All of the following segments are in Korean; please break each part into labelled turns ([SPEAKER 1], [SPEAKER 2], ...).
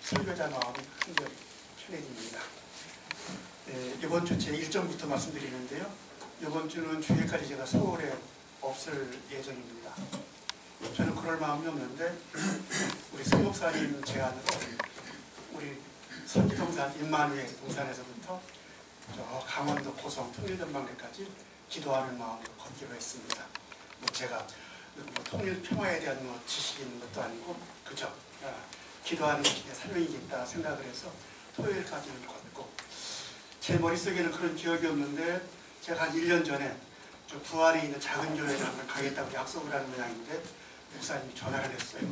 [SPEAKER 1] 설교자 마음이 한결 편해집니다. 이번 주 제 일정부터 말씀드리는데요. 이번 주는 주일까지 제가 서울에 없을 예정입니다. 저는 그럴 마음이 없는데 우리 송 목사님 제안으로 우리 선지동산 임마누엘 동산에서부터 저 강원도 고성 통일전망대까지 기도하는 마음으로 걷기로 했습니다. 제가 통일 평화에 대한 지식이 있는 것도 아니고 그저 기도하는 것에 사명이 있다 생각을 해서 토요일까지는 걷고, 제 머릿속에는 그런 기억이 없는데 제가 한 1년 전에 저 부안에 있는 작은 교회를 한번 가겠다고 약속을 하는 모양인데 목사님이 전화를 했어요.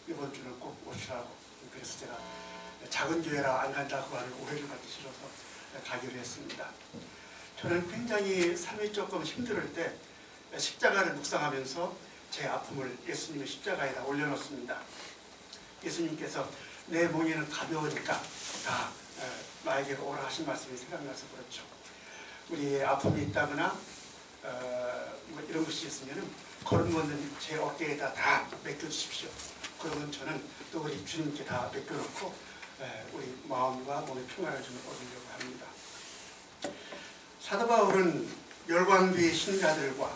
[SPEAKER 1] 이번 주는 꼭 오시라고. 그래서 제가 작은 교회라 안 간다고 하는 오해를 받기 싫어서 가기로 했습니다. 저는 굉장히 삶이 조금 힘들 때 십자가를 묵상하면서 제 아픔을 예수님의 십자가에다 올려놓습니다. 예수님께서 내 몽에는 가벼우니까 다 나에게로 오라 하신 말씀이 생각나서 그렇죠. 우리의 아픔이 있다거나 뭐 이런 것이 있으면 걸음걷는 제 어깨에다 다 맡겨주십시오. 그러면 저는 또 우리 주님께 다 맡겨놓고 우리 마음과 몸의 평화를 좀 얻으려고 합니다. 사도 바울은 열광주의 신자들과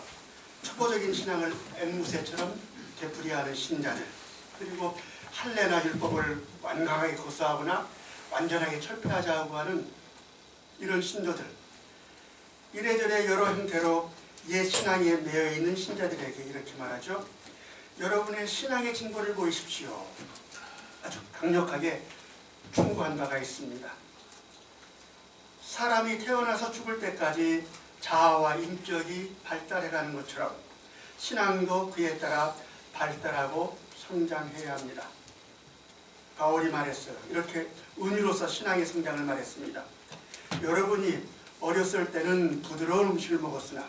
[SPEAKER 1] 초보적인 신앙을 앵무새처럼 되풀이하는 신자들, 그리고 할례나 율법을 완강하게 고수하거나 완전하게 철폐하자고 하는 이런 신도들, 이래저래 여러 형태로 옛 신앙에 매여 있는 신자들에게 이렇게 말하죠. 여러분의 신앙의 진보를 보이십시오. 아주 강력하게 충고한 바가 있습니다. 사람이 태어나서 죽을 때까지 자아와 인격이 발달해가는 것처럼 신앙도 그에 따라 발달하고 성장해야 합니다. 바울이 말했어요. 이렇게 은유로서 신앙의 성장을 말했습니다. 여러분이 어렸을 때는 부드러운 음식을 먹었으나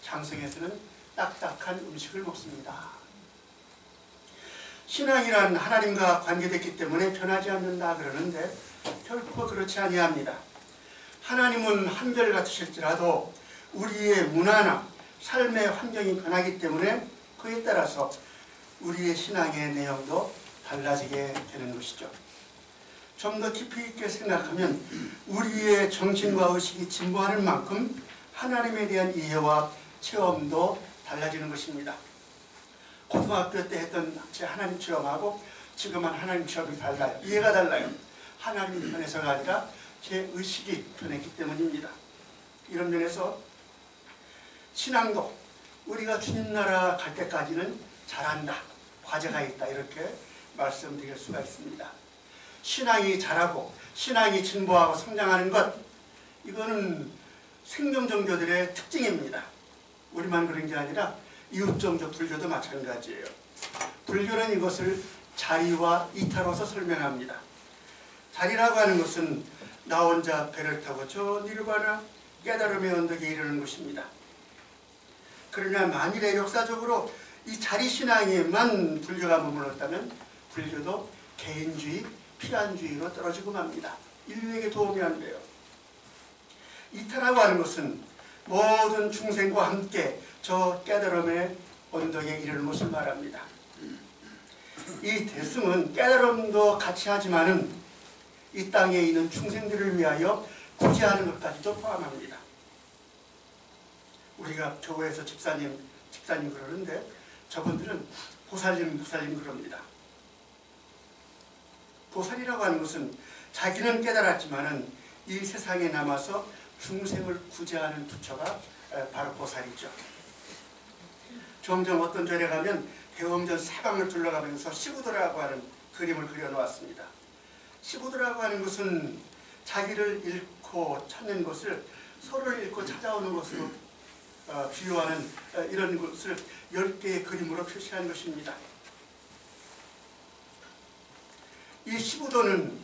[SPEAKER 1] 장성에서는 딱딱한 음식을 먹습니다. 신앙이란 하나님과 관계됐기 때문에 변하지 않는다 그러는데 결코 그렇지 아니합니다. 하나님은 한결같으실지라도 우리의 문화나 삶의 환경이 변하기 때문에 그에 따라서 우리의 신앙의 내용도 달라지게 되는 것이죠. 좀 더 깊이 있게 생각하면 우리의 정신과 의식이 진보하는 만큼 하나님에 대한 이해와 체험도 달라지는 것입니다. 고등학교 때 했던 제 하나님 체험하고 지금 한 하나님 체험이 달라요. 이해가 달라요. 하나님 편에서가 아니라 제 의식이 변했기 때문입니다. 이런 면에서 신앙도 우리가 주님 나라 갈 때까지는 잘한다, 과제가 있다, 이렇게 말씀드릴 수가 있습니다. 신앙이 자라고 신앙이 진보하고 성장하는 것, 이거는 생명종교들의 특징입니다. 우리만 그런 게 아니라 이웃종교 불교도 마찬가지예요. 불교는 이것을 자리와 이타로서 설명합니다. 자리라고 하는 것은 나 혼자 배를 타고 저 니르바나 깨달음의 언덕에 이르는 것입니다. 그러나 만일에 역사적으로 이 자리신앙에만 불교가 머물렀다면 불교도 개인주의, 피란주의로 떨어지고 맙니다. 인류에게 도움이 안 돼요. 이타라고 하는 것은 모든 중생과 함께 저 깨달음의 언덕에 이르는 것을 말합니다. 이 대승은 깨달음도 같이 하지만은 이 땅에 있는 중생들을 위하여 구제하는 것까지도 포함합니다. 우리가 교회에서 집사님 그러는데 저분들은 보살님 그럽니다. 보살이라고 하는 것은 자기는 깨달았지만은 이 세상에 남아서 중생을 구제하는 부처가 바로 보살이죠. 종종 어떤 절에 가면 대웅전 사방을 둘러가면서 시부도라고 하는 그림을 그려놓았습니다. 시부도라고 하는 것은 자기를 잃고 찾는 것을, 서로를 잃고 찾아오는 것으로 비유하는 이런 것을 10개의 그림으로 표시한 것입니다. 이 시부도는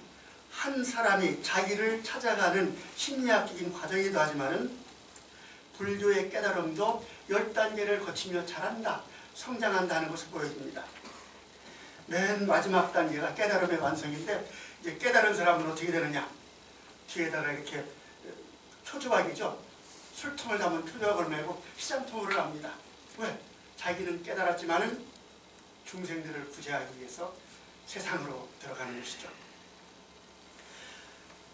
[SPEAKER 1] 한 사람이 자기를 찾아가는 심리학적인 과정이기도 하지만은 불교의 깨달음도 10단계를 거치며 자란다, 성장한다는 것을 보여줍니다. 맨 마지막 단계가 깨달음의 완성인데, 이제 깨달은 사람은 어떻게 되느냐? 뒤에다가 이렇게 표조박이죠. 술통을 담은 표조박을 메고 시장통으로 합니다. 왜? 자기는 깨달았지만은 중생들을 구제하기 위해서 세상으로 들어가는 것이죠.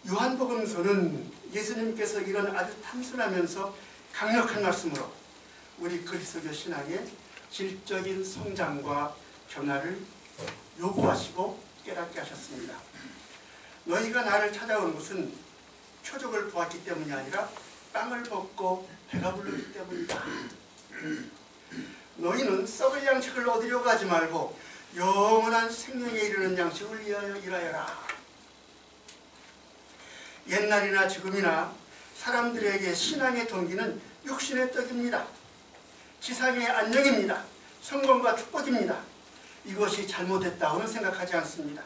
[SPEAKER 1] 요한복음서는 예수님께서 이런 아주 단순하면서 강력한 말씀으로 우리 그리스도 신앙의 질적인 성장과 변화를 요구하시고 깨닫게 하셨습니다. 너희가 나를 찾아온 것은 표적을 보았기 때문이 아니라 빵을 먹고 배가 부르기 때문이다. 너희는 썩을 양식을 얻으려고 하지 말고 영원한 생명에 이르는 양식을 위하여 일하여라. 옛날이나 지금이나 사람들에게 신앙의 동기는 육신의 떡입니다. 지상의 안녕입니다. 성공과 축복입니다. 이것이 잘못됐다고는 생각하지 않습니다.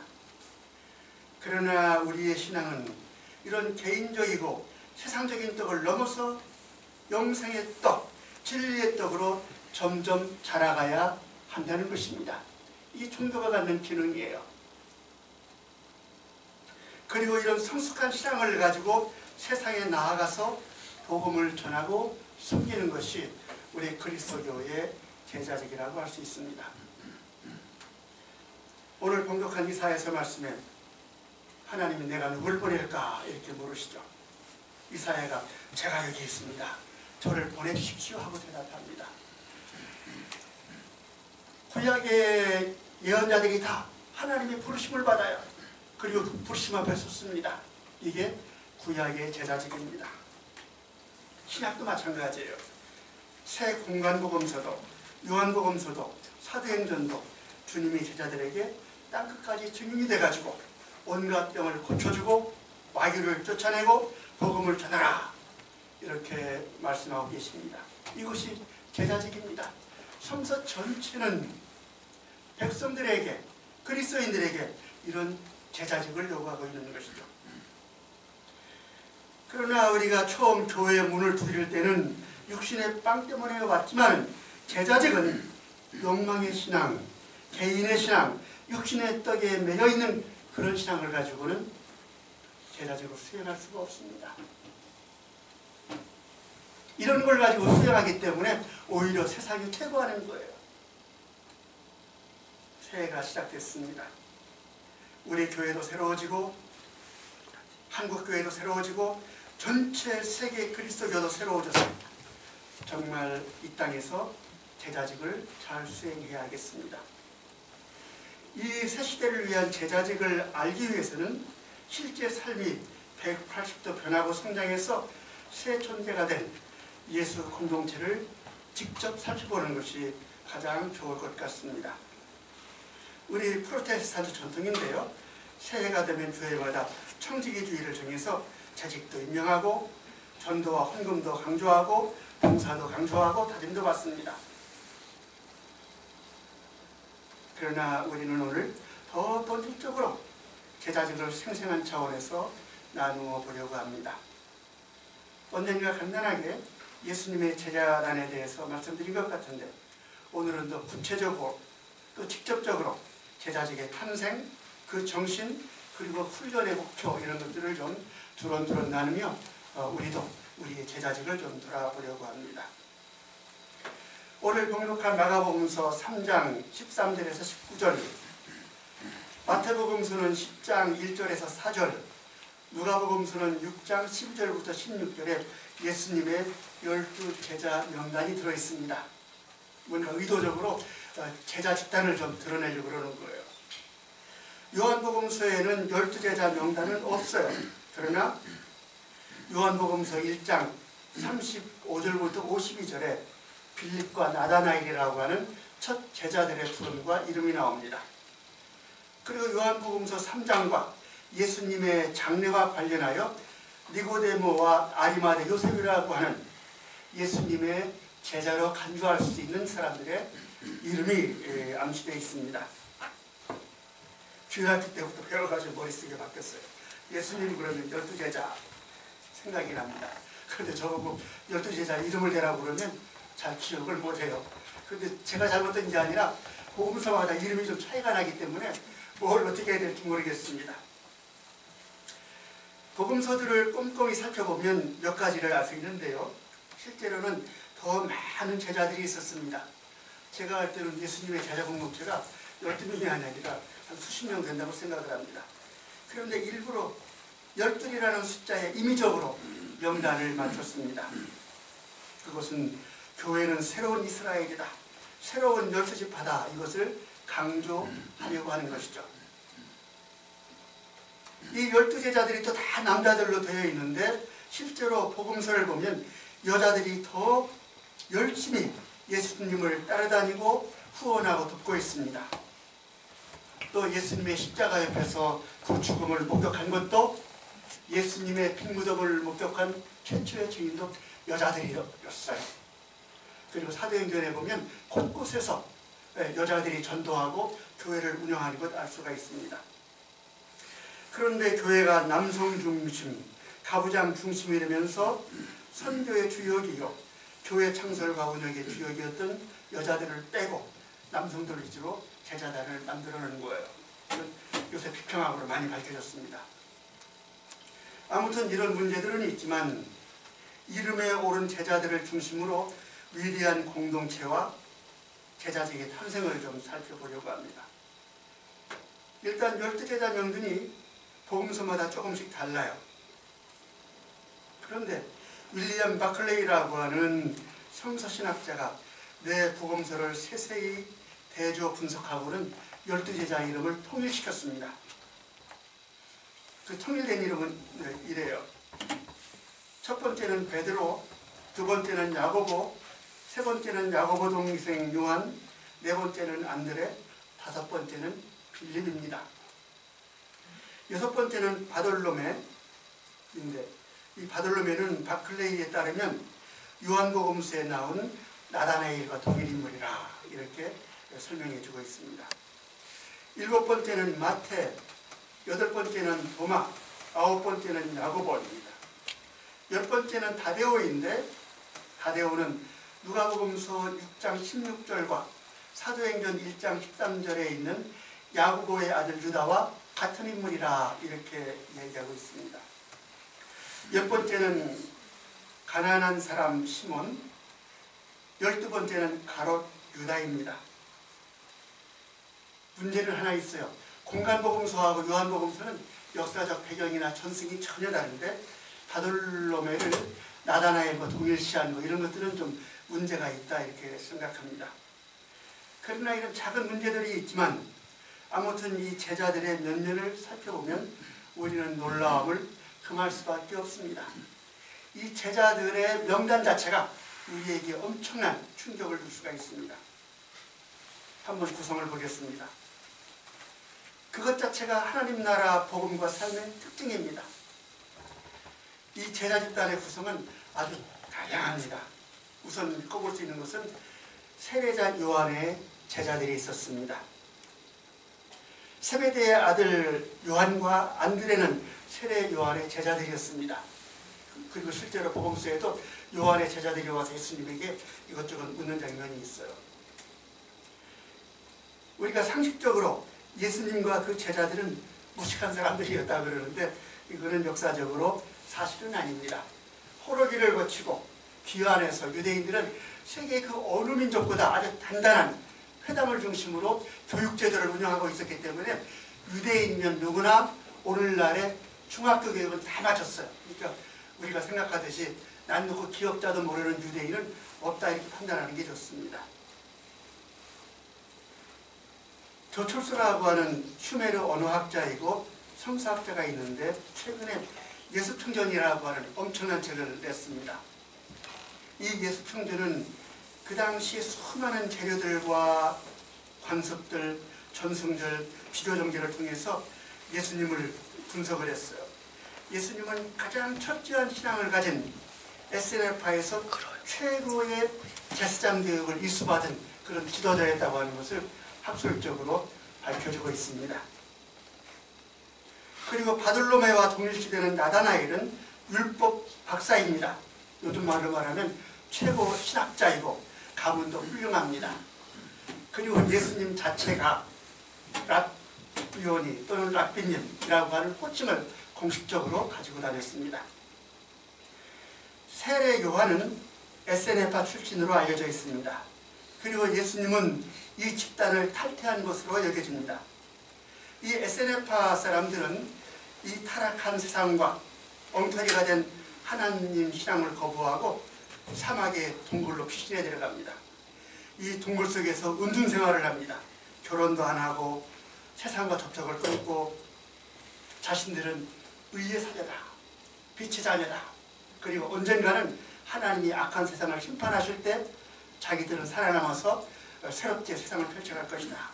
[SPEAKER 1] 그러나 우리의 신앙은 이런 개인적이고 세상적인 떡을 넘어서 영생의 떡, 진리의 떡으로 점점 자라가야 한다는 것입니다. 이 종교가 갖는 기능이에요. 그리고 이런 성숙한 신앙을 가지고 세상에 나아가서 복음을 전하고 섬기는 것이 우리 그리스도교의 제자직이라고 할 수 있습니다. 오늘 봉독한 이사야서 말씀에 하나님이 내가 누굴 보낼까 이렇게 물으시죠. 이사야가 제가 여기 있습니다. 저를 보내주십시오 하고 대답합니다. 구약의 예언자들이 다 하나님의 부르심을 받아요. 그리고 그 부르심 앞에 섰습니다. 이게 구약의 제자직입니다. 신약도 마찬가지예요. 새 공간복음서도 요한복음서도 사도행전도 주님이 제자들에게 땅끝까지 증인이 돼가지고 온갖 병을 고쳐주고 마귀를 쫓아내고 복음을 전하라 이렇게 말씀하고 계십니다. 이것이 제자직입니다. 성서 전체는 백성들에게 그리스도인들에게 이런 제자직을 요구하고 있는 것이죠. 그러나 우리가 처음 교회의 문을 두드릴 때는 육신의 빵 때문에 왔지만 제자직은 욕망의 신앙, 개인의 신앙, 육신의 떡에 매여있는 그런 신앙을 가지고는 제자직을 수행할 수가 없습니다. 이런 걸 가지고 수행하기 때문에 오히려 세상이 퇴보하는 거예요. 새해가 시작됐습니다. 우리 교회도 새로워지고 한국교회도 새로워지고 전체 세계 그리스도교도 새로워졌습니다. 정말 이 땅에서 제자직을 잘 수행해야겠습니다. 이 새 시대를 위한 제자직을 알기 위해서는 실제 삶이 180도 변하고 성장해서 새 존재가 된 예수 공동체를 직접 살펴보는 것이 가장 좋을 것 같습니다. 우리 프로테스탄트 전통인데요. 새해가 되면 교회마다 청지기주의를 정해서 재직도 임명하고 전도와 헌금도 강조하고 봉사도 강조하고 다짐도 받습니다. 그러나 우리는 오늘 더 본질적으로 제자직을 생생한 차원에서 나누어 보려고 합니다. 언젠가 간단하게 예수님의 제자단에 대해서 말씀드린 것 같은데 오늘은 더 구체적으로 또 직접적으로 제자직의 탄생, 그 정신, 그리고 훈련의 목표 이런 것들을 좀 두런두런 나누며 우리도 우리의 제자직을 좀 돌아보려고 합니다. 오늘 봉독한 마가복음서 3장 13절에서 19절, 마태복음서는 10장 1절에서 4절, 누가복음서는 6장 12절부터 16절에 예수님의 12 제자 명단이 들어있습니다. 뭔가 의도적으로 제자 집단을 좀 드러내려고 그러는 거예요. 요한복음서에는 12 제자 명단은 없어요. 그러나 요한복음서 1장 35절부터 52절에 빌립과 나다나엘이라고 하는 첫 제자들의 부름과 이름이 나옵니다. 그리고 요한복음서 3장과 예수님의 장례와 관련하여 니고데모와 아리마대 요셉이라고 하는 예수님의 제자로 간주할 수 있는 사람들의 이름이 암시되어 있습니다. 주일학교 때부터 배워가지고 머릿속에 바뀌었어요. 예수님 그러면 12 제자 생각이 납니다. 그런데 저보고 12 제자 이름을 대라고 그러면 잘 기억을 못해요. 그런데 제가 잘못된 게 아니라 복음서마다 이름이 좀 차이가 나기 때문에 뭘 어떻게 해야 될지 모르겠습니다. 복음서들을 꼼꼼히 살펴보면 몇 가지를 알 수 있는데요. 실제로는 더 많은 제자들이 있었습니다. 제가 할 때는 예수님의 제자 공동체가 12명이 아니라 한 수십 명 된다고 생각을 합니다. 그런데 일부러 12이라는 숫자에 임의적으로 명단을 맞췄습니다. 그것은 교회는 새로운 이스라엘이다, 새로운 12지파다, 이것을 강조하려고 하는 것이죠. 이 12제자들이 또 다 남자들로 되어 있는데 실제로 복음서를 보면 여자들이 더 열심히 예수님을 따라다니고 후원하고 돕고 있습니다. 또 예수님의 십자가 옆에서 그 죽음을 목격한 것도, 예수님의 빈무덤을 목격한 최초의 증인도 여자들이었어요. 그리고 사도행전에 보면 곳곳에서 여자들이 전도하고 교회를 운영하는 것 알 수가 있습니다. 그런데 교회가 남성 중심, 가부장 중심이 되면서 선교의 주역이요, 교회 창설과 운영의 주역이었던 여자들을 빼고 남성들 위주로 제자단을 만들어내는 거예요. 요새 비평학으로 많이 밝혀졌습니다. 아무튼 이런 문제들은 있지만 이름에 오른 제자들을 중심으로 위대한 공동체와 제자적인 탄생을 좀 살펴보려고 합니다. 일단 12제자 명단이 복음서마다 조금씩 달라요. 그런데 윌리엄 바클레이라고 하는 성서신학자가 내 복음서를 세세히 대조 분석하고는 12제자 이름을 통일시켰습니다. 그 통일된 이름은 이래요. 첫 번째는 베드로, 두 번째는 야고보, 세 번째는 야고보 동생 요한, 네 번째는 안드레, 다섯 번째는 빌립입니다. 여섯 번째는 바돌로메인데, 이 바돌로메는 바클레이에 따르면 요한복음서에 나온 나다나엘과 동일 인물이라 이렇게 설명해 주고 있습니다. 일곱 번째는 마태, 여덟 번째는 도마, 아홉 번째는 야고보입니다. 열 번째는 다데오인데, 다데오는 누가복음서 6장 16절과 사도행전 1장 13절에 있는 야고보의 아들 유다와 같은 인물이라 이렇게 얘기하고 있습니다. 열 번째는 가난한 사람 시몬, 12번째는 가롯 유다입니다. 문제는 하나 있어요. 공간복음서하고 요한복음서는 역사적 배경이나 전승이 전혀 다른데 바돌로메를 나다나엘과 동일시한 거, 이런 것들은 좀 문제가 있다 이렇게 생각합니다. 그러나 이런 작은 문제들이 있지만 아무튼 이 제자들의 면면을 살펴보면 우리는 놀라움을 금할 수밖에 없습니다. 이 제자들의 명단 자체가 우리에게 엄청난 충격을 줄 수가 있습니다. 한번 구성을 보겠습니다. 그것 자체가 하나님 나라 복음과 삶의 특징입니다. 이 제자 집단의 구성은 아주 다양합니다. 우선 꼽을 수 있는 것은 세례자 요한의 제자들이 있었습니다. 세베대의 아들 요한과 안드레는 세례 요한의 제자들이었습니다. 그리고 실제로 복음서에도 요한의 제자들이 와서 예수님에게 이것저것 묻는 장면이 있어요. 우리가 상식적으로 예수님과 그 제자들은 무식한 사람들이었다 그러는데 이거는 역사적으로 사실은 아닙니다. 호러기를 거치고 귀환해서 유대인들은 세계 그 어느 민족보다 아주 단단한 회당을 중심으로 교육제도를 운영하고 있었기 때문에 유대인이면 누구나 오늘날의 중학교 교육은 다 마쳤어요. 그러니까 우리가 생각하듯이 난 누구 기업자도 모르는 유대인은 없다 이렇게 판단하는 게 좋습니다. 조철수라고 하는 슈메르 언어학자이고 성사학자가 있는데 최근에 예수청전이라고 하는 엄청난 책을 냈습니다. 이 예수청전은 그 당시 수많은 재료들과 관습들, 전승들, 비교정제를 통해서 예수님을 분석을 했어요. 예수님은 가장 철저한 신앙을 가진 SNF파에서 최고의 제사장 교육을 이수받은 그런 지도자였다고 하는 것을 학술적으로 밝혀주고 있습니다. 그리고 바돌로메와 동일시되는 나다나엘은 율법 박사입니다. 요즘 말로 말하면 최고 신학자이고 가문도 훌륭합니다. 그리고 예수님 자체가 랍비오니 또는 랍비님이라고 하는 호칭을 공식적으로 가지고 다녔습니다. 세례 요한은 SNF파 출신으로 알려져 있습니다. 그리고 예수님은 이 집단을 탈퇴한 것으로 여겨집니다. 이 SNF파 사람들은 이 타락한 세상과 엉터리가 된 하나님 신앙을 거부하고 사막의 동굴로 피신해 들어갑니다. 이 동굴 속에서 은둔 생활을 합니다. 결혼도 안 하고 세상과 접촉을 끊고 자신들은 의의 사자다, 빛의 자녀다. 그리고 언젠가는 하나님이 악한 세상을 심판하실 때 자기들은 살아남아서 새롭게 세상을 펼쳐갈 것이다.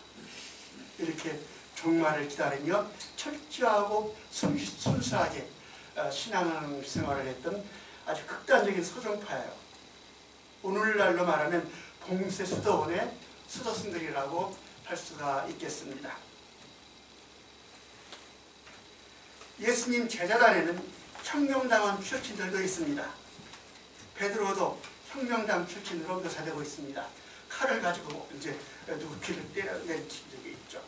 [SPEAKER 1] 이렇게 종말을 기다리며 철저하고 순수하게 신앙생활을 했던 아주 극단적인 서정파예요. 오늘날로 말하면 봉쇄 수도원의 수도승들이라고 할 수가 있겠습니다. 예수님 제자단에는 혁명당한 출신들도 있습니다. 베드로도 혁명당 출신으로 묘사되고 있습니다. 칼을 가지고 이제 누구 귀를 때려낸 적이 있죠.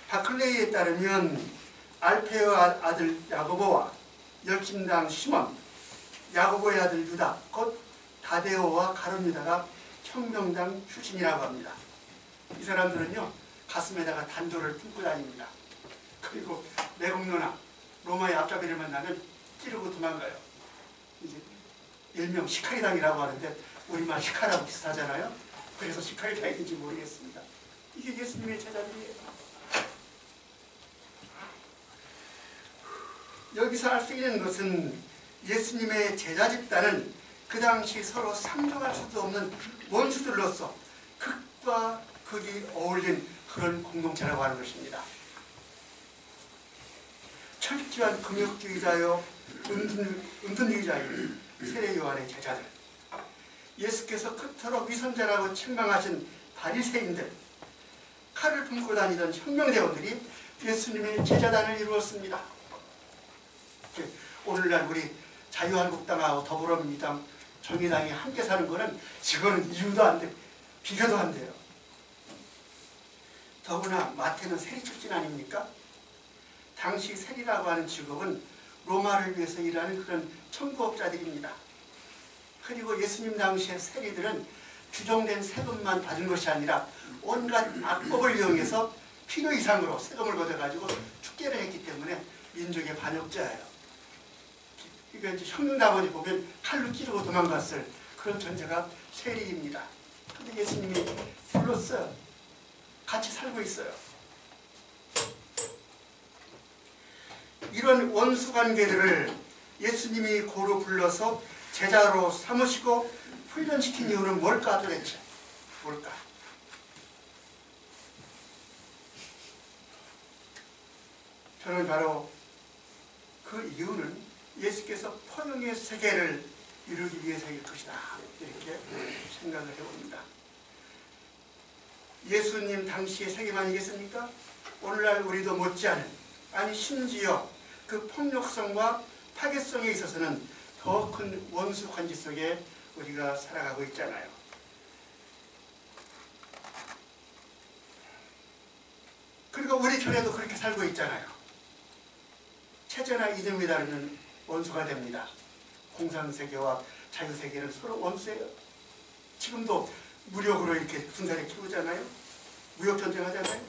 [SPEAKER 1] 바클레이에 따르면 알페의 아들 야고보와 열심당 시몬, 야고보의 아들 유다, 곧 다데오와 가룟 유다가 혁명당 출신이라고 합니다. 이 사람들은요, 가슴에다가 단도를 품고 다닙니다. 그리고 매국노나 로마의 앞잡이를 만나면 찌르고 도망가요. 이제 일명 시카리당이라고 하는데 우리말 시카라고 비슷하잖아요. 그래서 시카리당인지 모르겠습니다. 이게 예수님의 제자들이에요. 여기서 알 수 있는 것은 예수님의 제자 집단은 그 당시 서로 상종할 수도 없는 원수들로서 극과 극이 어울린 그런 공동체라고 하는 것입니다. 철저한 금욕주의자요, 은둔주의자인 세례요한의 제자들, 예수께서 그토록 위선자라고 책망하신 바리새인들, 칼을 품고 다니던 혁명대원들이 예수님의 제자단을 이루었습니다. 오늘날 우리 자유한국당하고 더불어민주당, 정의당이 함께 사는 거는 지금은 이유도 안 돼, 비교도 안 돼요. 더구나 마태는 세리 출신 아닙니까? 당시 세리라고 하는 직업은 로마를 위해서 일하는 그런 청부업자들입니다. 그리고 예수님 당시의 세리들은 규정된 세금만 받은 것이 아니라 온갖 악법을 이용해서 필요 이상으로 세금을 걷어가지고 축제를 했기 때문에 민족의 반역자예요. 그러니까 이제 혁명당원이 보면 칼로 찌르고 도망갔을 그런 존재가 세리입니다. 그런데 예수님이 불렀어요. 같이 살고 있어요. 이런 원수관계들을 예수님이 고루 불러서 제자로 삼으시고 훈련시킨 이유는 뭘까 도대체? 뭘까? 저는 바로 그 이유는 예수께서 포용의 세계를 이루기 위해서일 것이다. 이렇게 생각을 해봅니다. 예수님 당시의 세계만이겠습니까? 오늘날 우리도 못지않은, 아니 심지어 그 폭력성과 파괴성에 있어서는 더 큰 원수 관계 속에 우리가 살아가고 있잖아요. 그리고 우리 교회도 그렇게 살고 있잖아요. 체제나 이념이 다르면 원수가 됩니다. 공산세계와 자유세계는 서로 원수예요. 지금도 무력으로 이렇게 군사를 키우잖아요. 무역전쟁 하잖아요.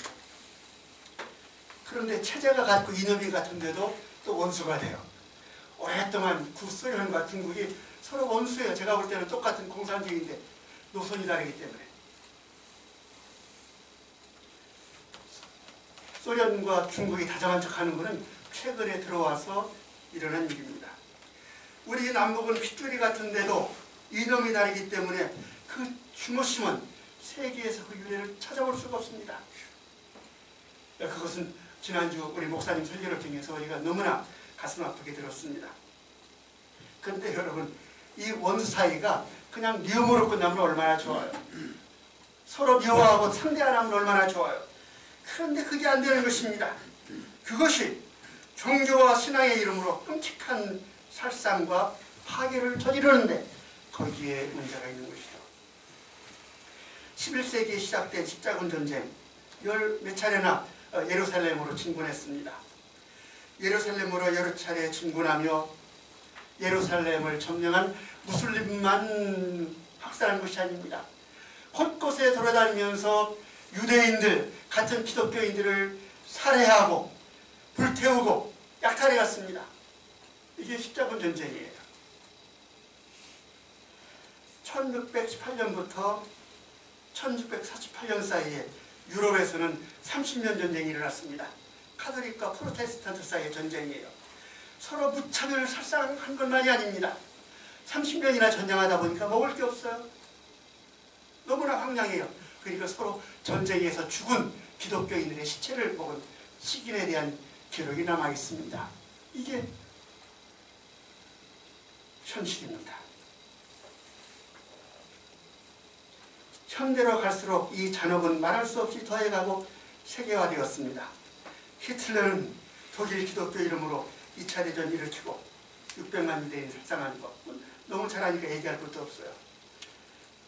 [SPEAKER 1] 그런데 체제가 같고 이념이 같은데도 또 원수가 돼요. 오랫동안 구소련과 중국이 서로 원수예요. 제가 볼 때는 똑같은 공산주의인데 노선이 다르기 때문에. 소련과 중국이 다정한 척하는 것은 최근에 들어와서 일어난 일입니다. 우리 남북은 핏줄이 같은데도 이념이 다르기 때문에 그 추모심은 세계에서 그 유래를 찾아볼 수가 없습니다. 그것은 지난주 우리 목사님 설교를 통해서 우리가 너무나 가슴 아프게 들었습니다. 그런데 여러분, 이 원수 사이가 그냥 미움으로 끝나면 얼마나 좋아요. 서로 미워하고 상대 안 하면 얼마나 좋아요. 그런데 그게 안 되는 것입니다. 그것이 종교와 신앙의 이름으로 끔찍한 살상과 파괴를 저지르는데 거기에 문제가 있는 것이죠. 11세기에 시작된 십자군 전쟁, 몇 차례나 예루살렘으로 진군했습니다. 예루살렘으로 여러 차례 진군하며 예루살렘을 점령한 무슬림만 학살한 것이 아닙니다. 곳곳에 돌아다니면서 유대인들, 같은 기독교인들을 살해하고 불태우고 약탈해 갔습니다. 이게 십자군 전쟁이에요. 1618년부터 1648년 사이에 유럽에서는 30년 전쟁이 일어났습니다. 카톨릭과 프로테스탄트 사이의 전쟁이에요. 서로 무차별 살상한 것만이 아닙니다. 30년이나 전쟁하다 보니까 먹을 게 없어요. 너무나 황량해요. 그러니까 서로 전쟁에서 죽은 기독교인들의 시체를 먹은 시긴에 대한 기록이 남아 있습니다. 이게 현실입니다. 현대로 갈수록 이 잔혹은 말할 수 없이 더해가고 세계화되었습니다. 히틀러는 독일 기독교 이름으로 2차 대전 일으키고 600만 유대인 살상한 것 너무 잘하니까 얘기할 것도 없어요.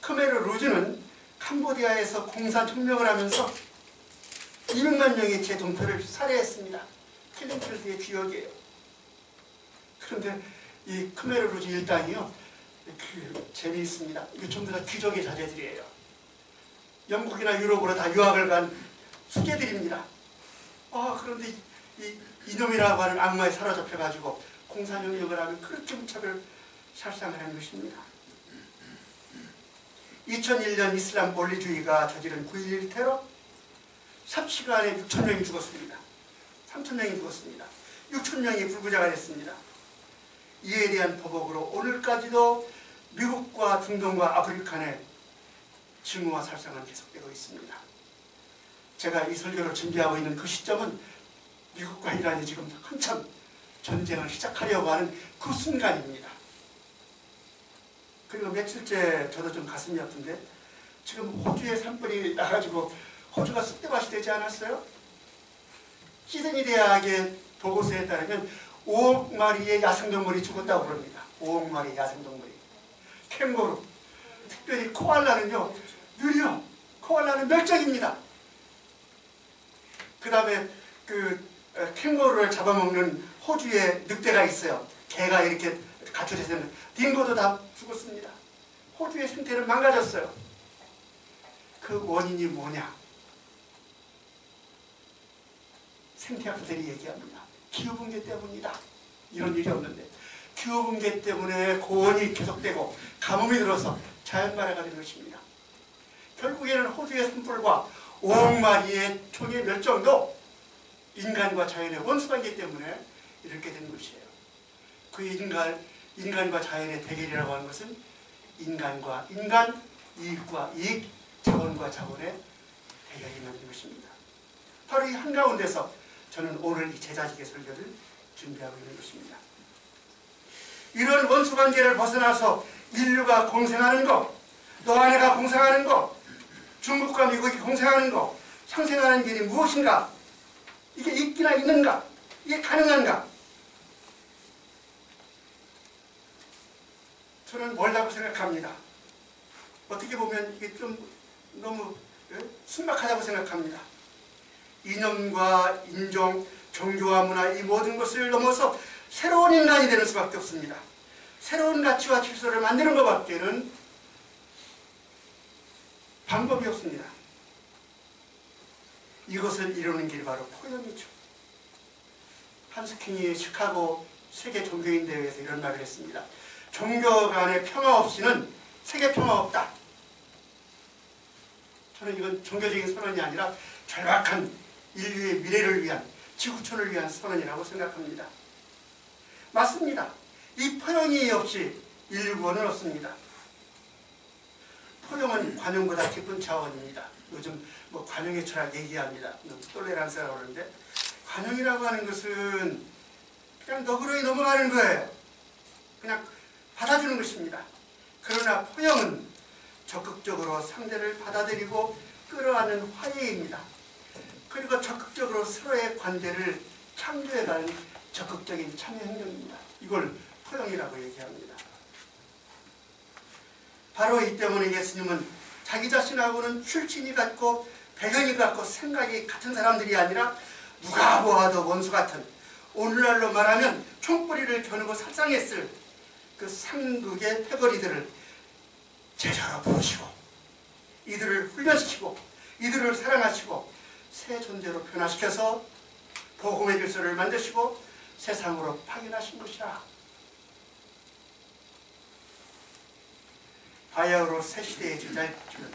[SPEAKER 1] 크메르 루즈는 캄보디아에서 공산혁명을 하면서 200만 명의 제 동포를 살해했습니다. 킬링필드의 기억이에요. 그런데 이 크메르 루즈 일당이요, 재미있습니다. 이게 전부 다 귀족의 자제들이에요. 영국이나 유럽으로 다 유학을 간 수재들입니다. 그런데 이놈이라고 하는 악마에 사로잡혀가지고 공산혁명을 하면 그렇게 무차별 살상을 하는 것입니다. 2001년 이슬람 원리주의가 저지른 9.11 테러, 삽시간에 6,000명이 죽었습니다. 3,000명이 죽었습니다. 6,000명이 불구자가 됐습니다. 이에 대한 보복으로 오늘까지도 미국과 중동과 아프리카 내 증오와 살상은 계속되고 있습니다. 제가 이 설교를 준비하고 있는 그 시점은 미국과 이란이 지금 한참 전쟁을 시작하려고 하는 그 순간입니다. 그리고 며칠째 저도 좀 가슴이 아픈데 지금 호주에 산불이 나가지고 호주가 쑥대밭이 되지 않았어요? 시드니 대학의 보고서에 따르면 5억 마리의 야생동물이 죽었다고 그럽니다. 5억 마리의 야생동물이. 캥거루, 특별히 코알라는요, 느려. 코알라는 멸종입니다. 그 다음에 캥거루를 잡아먹는 호주에 늑대가 있어요. 개가 이렇게 갖춰져 있는 딩고도 다 죽었습니다. 호주의 생태는 망가졌어요. 그 원인이 뭐냐? 생태학자들이 얘기합니다. 기후붕괴 때문이다. 이런 일이 없는데 기후붕괴 때문에 고온이 계속되고 가뭄이 들어서 자연발화가 된 것입니다. 결국에는 호주의 산불과 5억 마리의 총의 멸종도 인간과 자연의 원수관계 때문에 이렇게 된 것이에요. 그 인간과 자연의 대결이라고 하는 것은 인간과 인간, 이익과 이익, 자본과 자본의 대결이 만든 것입니다. 바로 이 한가운데서 저는 오늘 이 제자직의 설교를 준비하고 있는 것입니다. 이런 원수관계를 벗어나서 인류가 공생하는 것, 너와 내가 공생하는 것, 중국과 미국이 공생하는 것, 상생하는 길이 무엇인가? 이게 있기나 있는가? 이게 가능한가? 저는 멀다고 생각합니다. 어떻게 보면 이게 좀 너무 순박하다고 생각합니다. 이념과 인종, 종교와 문화 이 모든 것을 넘어서 새로운 인간이 되는 수밖에 없습니다. 새로운 가치와 질서를 만드는 것밖에는 방법이 없습니다. 이것을 이루는 길이 바로 포용이죠. 한스킹이 시카고 세계 종교인 대회에서 이런 말을 했습니다. 종교 간의 평화 없이는 세계 평화 없다. 저는 이건 종교적인 선언이 아니라 절박한 인류의 미래를 위한, 지구촌을 위한 선언이라고 생각합니다. 맞습니다. 이 포용이 없이 인류 구원은 없습니다. 포용은 관용보다 깊은 차원입니다. 요즘 관용의 철학 얘기합니다. 톨레란스라고 그러는데 관용이라고 하는 것은 그냥 너그러이 넘어가는 거예요. 그냥 받아주는 것입니다. 그러나 포용은 적극적으로 상대를 받아들이고 끌어안는 화해입니다. 그리고 적극적으로 서로의 관계를 창조해가는 적극적인 참여 행동입니다. 이걸 포용이라고 얘기합니다. 바로 이 때문에 예수님은 자기 자신하고는 출신이 같고 배경이 같고 생각이 같은 사람들이 아니라 누가 보아도 원수 같은, 오늘날로 말하면 총뿌리를 겨누고 살상했을 그 상극의 패거리들을 제자로 부르시고 이들을 훈련시키고 이들을 사랑하시고 새 존재로 변화시켜서 복음의 질서를 만드시고 세상으로 파견하신 것이라. 바야흐로 새시대의 제자들은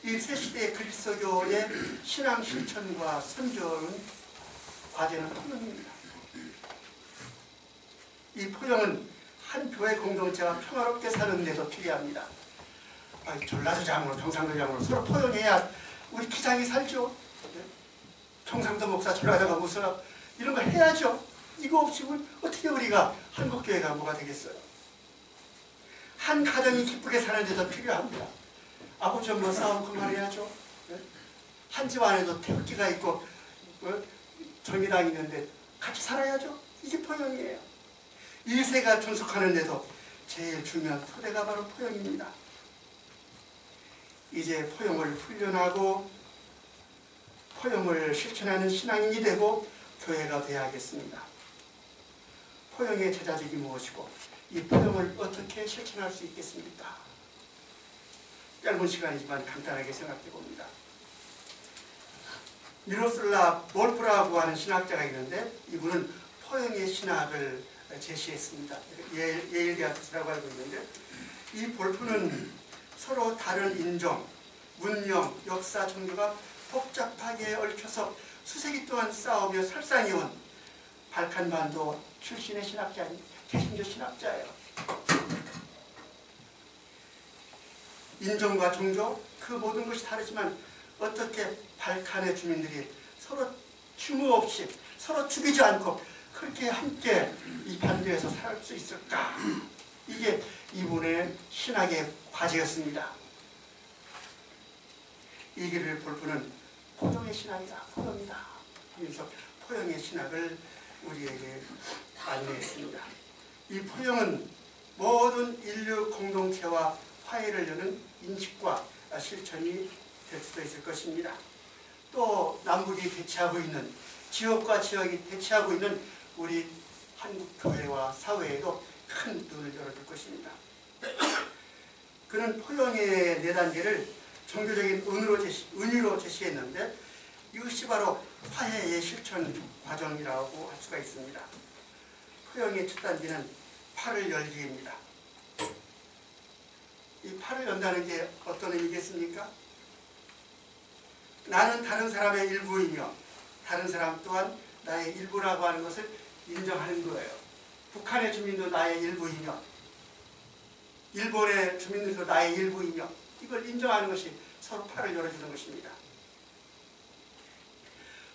[SPEAKER 1] 이 새시대의 그리스도교의 신앙 실천과 선조는 과제는 포용입니다. 이 포용은 한 교회 공동체가 평화롭게 사는 데도 필요합니다. 전라도장으로 경상도장으로 서로 포용해야 우리 기장이 살죠. 경상도 목사 전라도가 무슨 이런 거 해야죠. 이거 없이 어떻게 우리가 한국교회가 뭐가 되겠어요. 한 가정이 기쁘게 사는 데도 필요합니다. 아버지 엄마 싸움 그만해야죠. 한 집 안에도 태극기가 있고 정의당이 있는데 같이 살아야죠. 이게 포용이에요. 일세가 존속하는데도 제일 중요한 토대가 바로 포용입니다. 이제 포용을 훈련하고 포용을 실천하는 신앙인이 되고 교회가 되어야겠습니다. 포용의 제자직이 무엇이고 이 포용을 어떻게 실천할 수 있겠습니까? 짧은 시간이지만 간단하게 생각해 봅니다. 미로슬라 몰프라고 하는 신학자가 있는데 이분은 포용의 신학을 제시했습니다. 예일대학 교수라고 알고 있는데 이 볼프는 서로 다른 인종, 문명, 역사, 종교가 복잡하게 얽혀서 수세기 동안 싸우며 살상해온 발칸반도 출신의 신학자인 개신교 신학자예요. 인종과 종교 그 모든 것이 다르지만 어떻게 발칸의 주민들이 서로 추모 없이 서로 죽이지 않고 그렇게 함께 이 반도에서 살 수 있을까? 이게 이분의 신학의 과제였습니다. 이 길을 볼프는 포용의 신학이다, 포용이다 하면서 포용의 신학을 우리에게 안내했습니다. 이 포용은 모든 인류 공동체와 화해를 여는 인식과 실천이 될 수도 있을 것입니다. 또 남북이 대치하고 있는 지역과 지역이 대치하고 있는 우리 한국 교회와 사회에도 큰 눈을 열어줄 것입니다. 그는 포용의 4단계를 종교적인 은유로 제시했는데 이것이 바로 화해의 실천 과정이라고 할 수가 있습니다. 포용의 첫 단계는 팔을 열기입니다. 이 팔을 연다는 게 어떤 의미겠습니까? 나는 다른 사람의 일부이며 다른 사람 또한 나의 일부라고 하는 것을 인정하는 거예요. 북한의 주민도 나의 일부이며 일본의 주민들도 나의 일부이며 이걸 인정하는 것이 서로 팔을 열어주는 것입니다.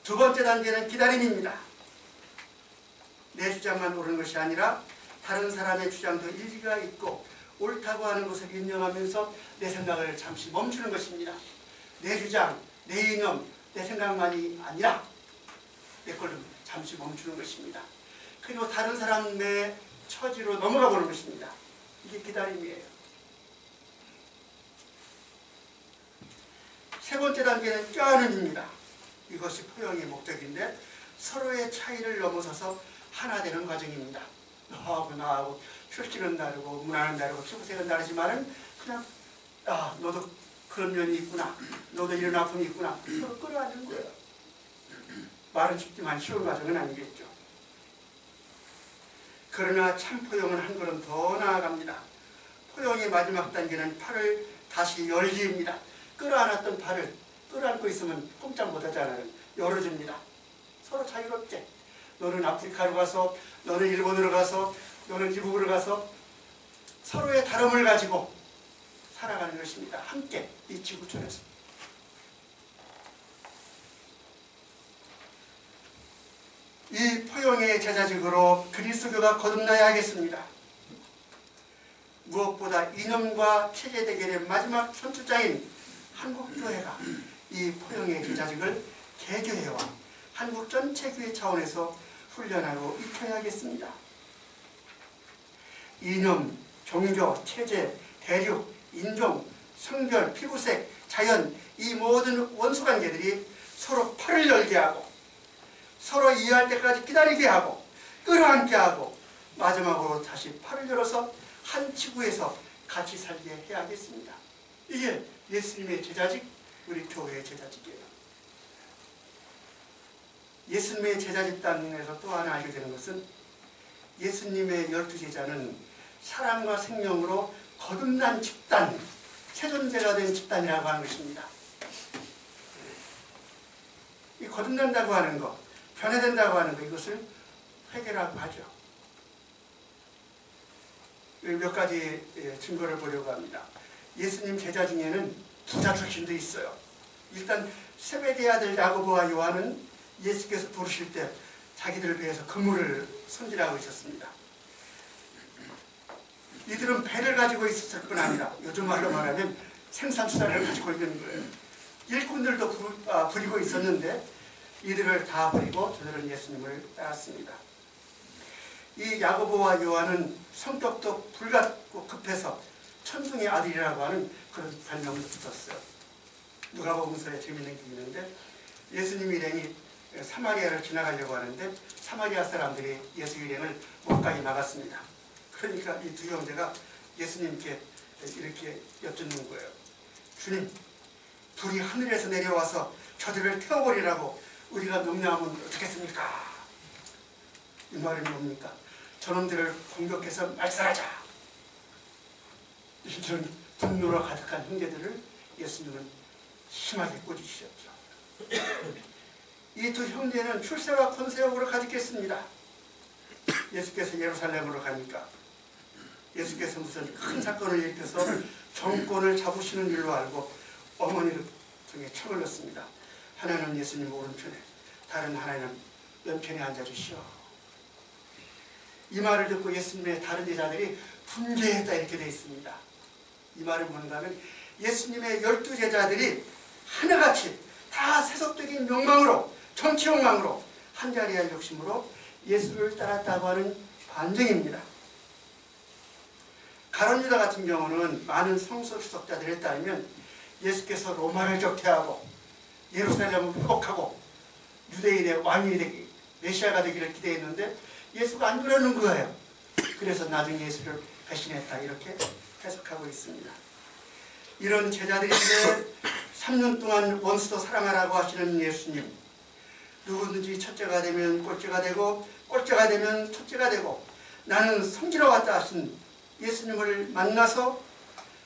[SPEAKER 1] 두 번째 단계는 기다림입니다. 내 주장만 옳은 것이 아니라 다른 사람의 주장도 일리가 있고 옳다고 하는 것을 인정하면서 내 생각을 잠시 멈추는 것입니다. 내 주장, 내 이념, 내 생각만이 아니라 내 걸 잠시 멈추는 것입니다. 그리고 다른 사람의 처지로 넘어가 보는 것입니다. 이게 기다림이에요. 세 번째 단계는 껴안음입니다. 이것이 포용의 목적인데 서로의 차이를 넘어서서 하나 되는 과정입니다. 너하고 나하고 출신은 다르고 문화는 다르고 피부색은 다르지만은 그냥 너도 그런 면이 있구나, 너도 이런 아픔이 있구나 서로 끌어안는 거예요. 말은 쉽지만 쉬운 과정은 아니겠죠. 그러나 참 포용은 한 걸음 더 나아갑니다. 포용의 마지막 단계는 팔을 다시 열기입니다. 끌어안았던 팔을 끌어안고 있으면 꼼짝 못하잖아요. 열어줍니다. 서로 자유롭게. 너는 아프리카로 가서, 너는 일본으로 가서, 너는 이북으로 가서 서로의 다름을 가지고 살아가는 것입니다. 함께 이 지구촌에서. 이 포용의 제자직으로 그리스도교가 거듭나야 하겠습니다. 무엇보다 이념과 체제 대결의 마지막 선출장인 한국교회가 이 포용의 제자직을 개교회와 한국 전체 교회 차원에서 훈련하고 익혀야겠습니다. 이념, 종교, 체제, 대륙, 인종, 성별, 피부색, 자연 이 모든 원소관계들이 서로 팔을 열게 하고 서로 이해할 때까지 기다리게 하고 끌어안게 하고 마지막으로 다시 팔을 열어서 한 지구에서 같이 살게 해야겠습니다. 이게 예수님의 제자직, 우리 교회의 제자직이에요. 예수님의 제자집 단에서 또 하나 알게 되는 것은 예수님의 12제자는 사랑과 생명으로 거듭난 집단, 새 존재가 된 집단이라고 하는 것입니다. 이 거듭난다고 하는 것, 변화된다고 하는 것, 이것을 회개라고 하죠. 몇 가지 증거를 보려고 합니다. 예수님 제자 중에는 부자 출신도 있어요. 일단 세베대의 아들 야고보와 요한은 예수께서 부르실 때 자기들을 위해서 그물을 손질하고 있었습니다. 이들은 배를 가지고 있었을 뿐 아니라 요즘 말로 말하면 생산수단을 가지고 있는 거예요. 일꾼들도 부리고 있었는데 이들을 다 버리고 저들은 예수님을 따랐습니다. 이 야고보와 요한은 성격도 불같고 급해서 천둥의 아들이라고 하는 그런 별명을 붙었어요. 누가복음서에 재미있는 게 있는데 예수님 일행이 사마리아를 지나가려고 하는데 사마리아 사람들이 예수 일행을 못 가게 막았습니다. 그러니까 이 두 형제가 예수님께 이렇게 여쭙는 거예요. 주님, 불이 하늘에서 내려와서 저들을 태워버리라고 우리가 명령하면 어떻겠습니까? 이 말은 뭡니까? 저놈들을 공격해서 말살하자. 이런 분노로 가득한 형제들을 예수님은 심하게 꾸짖으셨죠. 이 두 형제는 출세와 권세욕으로 가득했습니다. 예수께서 예루살렘으로 가니까 예수께서 무슨 큰 사건을 일으켜서 정권을 잡으시는 일로 알고 어머니를 등에 총을 넣습니다. 하나는 예수님 오른편에, 다른 하나는 왼편에 앉아주시오. 이 말을 듣고 예수님의 다른 제자들이 분개했다 이렇게 되어 있습니다. 이 말은 뭔가 하면 예수님의 12제자들이 하나같이 다 세속적인 욕망으로, 정치 욕망으로, 한자리의 욕심으로 예수를 따랐다고 하는 반증입니다. 가룟 유다 같은 경우는 많은 성서 주석자들에 따르면 예수께서 로마를 적대하고 예루살렘을 회복하고 유대인의 왕이 되기, 메시아가 되기를 기대했는데 예수가 안 그러는 거예요. 그래서 나중에 예수를 배신했다 이렇게 해석하고 있습니다. 이런 제자들인데 3년 동안 원수도 사랑하라고 하시는 예수님, 누구든지 첫째가 되면 꼴째가 되고 꼴째가 되면 첫째가 되고 나는 성지로 왔다 하신 예수님을 만나서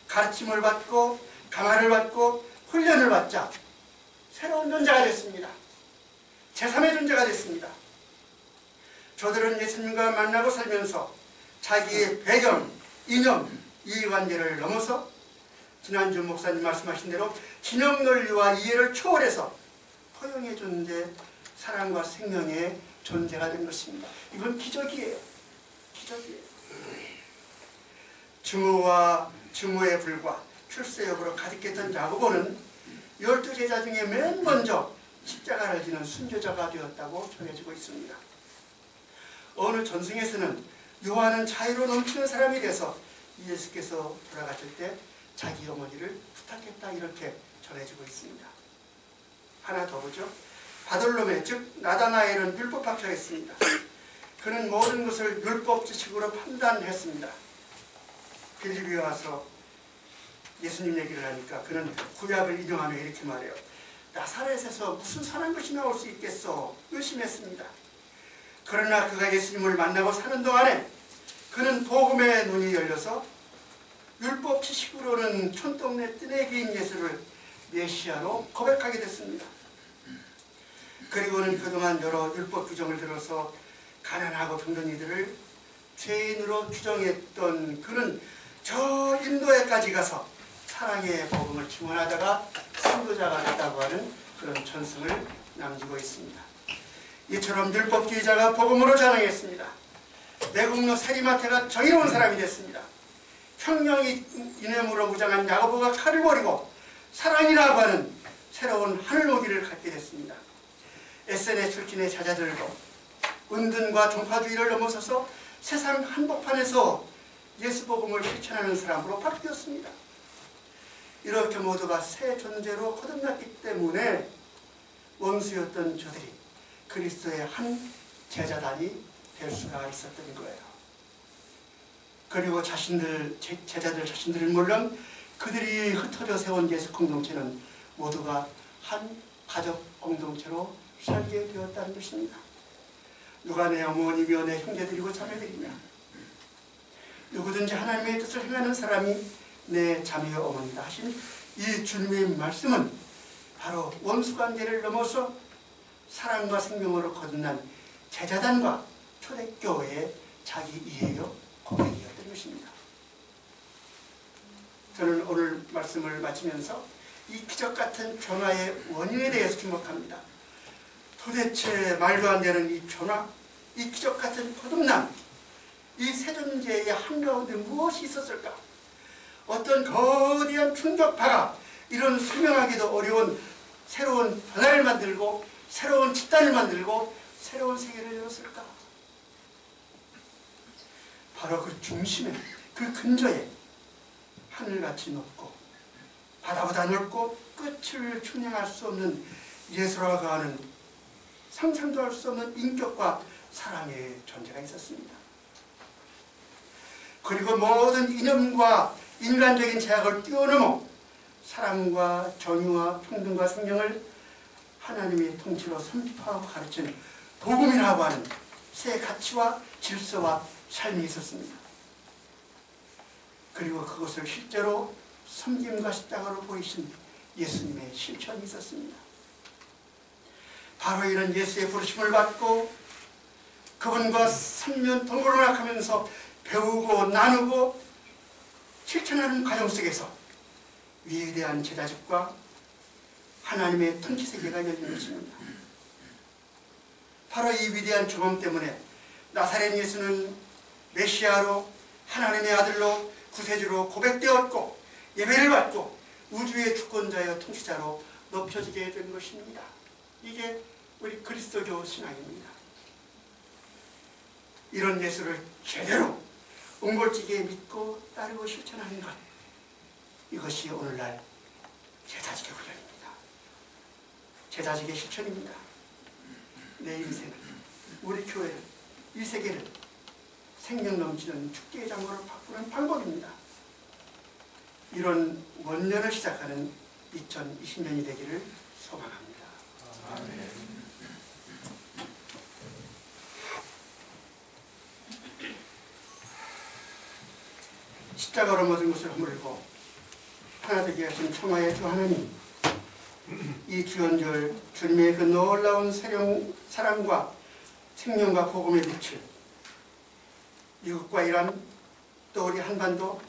[SPEAKER 1] 가르침을 받고 감화를 받고 훈련을 받자 새로운 존재가 됐습니다. 제3의 존재가 됐습니다. 저들은 예수님과 만나고 살면서 자기의 배경, 이념, 이해관계를 넘어서 지난주 목사님 말씀하신 대로 진영 논리와 이해를 초월해서 포용의 존재, 사랑과 생명의 존재가 된 것입니다. 이건 기적이에요. 기적이에요. 증오와 증오의 불과 출세욕으로 가득했던 야고보는 12제자 중에 맨 먼저 십자가를 지는 순교자가 되었다고 전해지고 있습니다. 어느 전승에서는 요한은 자유로 넘치는 사람이 돼서 예수께서 돌아가실 때 자기 어머니를 부탁했다 이렇게 전해지고 있습니다. 하나 더 보죠. 바돌로메 즉 나다나엘은 율법학자였습니다. 그는 모든 것을 율법 지식으로 판단했습니다. 빌립비에 와서 예수님 얘기를 하니까 그는 구약을 인용하며 이렇게 말해요. 나사렛에서 무슨 선한 것이 나올 수 있겠어? 의심했습니다. 그러나 그가 예수님을 만나고 사는 동안에 그는 복음의 눈이 열려서 율법 지식으로는 촌동네 뜨내기인 예수를 메시아로 고백하게 됐습니다. 그리고는 그동안 여러 율법 규정을 들어서 가난하고 병든 이들을 죄인으로 규정했던 그는 저 인도에까지 가서 사랑의 복음을 증언하다가 선교자가 됐다고 하는 그런 전승을 남기고 있습니다. 이처럼 율법주의자가 복음으로 자랑했습니다. 내국노 세리마태가 정의로운 사람이 됐습니다. 혁명이 이념으로 무장한 야고보가 칼을 버리고 사랑이라고 하는 새로운 하늘오기를 갖게 됐습니다. 에세네 출신의 자자들도 은둔과 종파주의를 넘어서서 세상 한복판에서 예수 복음을 실천하는 사람으로 바뀌었습니다. 이렇게 모두가 새 존재로 거듭났기 때문에 원수였던 저들이 그리스도의 한 제자단이 될 수가 있었던 거예요. 그리고 제자들 자신들은 물론 그들이 흩어져 세운 예수 공동체는 모두가 한 가족 공동체로 살게 되었다는 것입니다. 누가 내 어머니며 내 형제들이고 자매들이냐? 누구든지 하나님의 뜻을 행하는 사람이 내 자매와 어머니다 하신 이 주님의 말씀은 바로 원수관계를 넘어서 사랑과 생명으로 거듭난 제자단과 초대교회의 자기 이해요 고백이었던 것입니다. 저는 오늘 말씀을 마치면서 이 기적같은 변화의 원인에 대해서 주목합니다. 도대체 말도 안 되는 이 변화, 이 기적같은 거듭남, 이 새 존재의 한가운데 무엇이 있었을까? 어떤 거대한 충격파가 이런 설명하기도 어려운 새로운 변화를 만들고 새로운 집단을 만들고 새로운 세계를 열었을까? 바로 그 중심에, 그 근저에 하늘같이 높고 바다보다 넓고 끝을 측량할 수 없는 예수라고 하는 상상도 할 수 없는 인격과 사랑의 존재가 있었습니다. 그리고 모든 이념과 인간적인 제약을 뛰어넘어 사랑과 정의와 평등과 생명을 하나님의 통치로 선포하고 가르치는 복음이라고 하는 새 가치와 질서와 삶이 있었습니다. 그리고 그것을 실제로 섬김과 십자가로 보이신 예수님의 실천이 있었습니다. 바로 이런 예수의 부르심을 받고 그분과 3년 동거를 하면서 배우고 나누고 실천하는 과정 속에서 위대한 제자직과 하나님의 통치세계가 열린 것입니다. 바로 이 위대한 경험 때문에 나사렛 예수는 메시아로 하나님의 아들로 구세주로 고백되었고 예배를 받고 우주의 주권자여 통치자로 높여지게 된 것입니다. 이게 우리 그리스도교 신앙입니다. 이런 예수를 제대로 옹골지게 믿고 따르고 실천하는 것, 이것이 오늘날 제자직의 훈련입니다. 제자직의 실천입니다. 내 인생을, 우리 교회를, 이 세계를 생명 넘치는 축제의 장소로 바꾸는 방법입니다. 이런 원년을 시작하는 2020년이 되기를 소망합니다. 아멘. 십자가로 모든 것을 허물고 하나 되게 하신 청하의 주 하나님, 이 주연절 주님의 그 놀라운 사랑과 생명과 복음의 빛을 미국과 이란, 또 우리 한반도,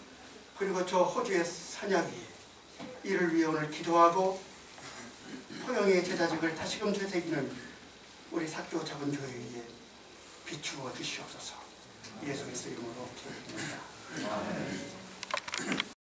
[SPEAKER 1] 그리고 저 호주의 산야위에 이를 위해 오늘 기도하고 포용의 제자직을 다시금 되새기는 우리 삭교 작은 교회에 비추어 주시옵소서. 예수 그리스도 이름으로 기도드립니다.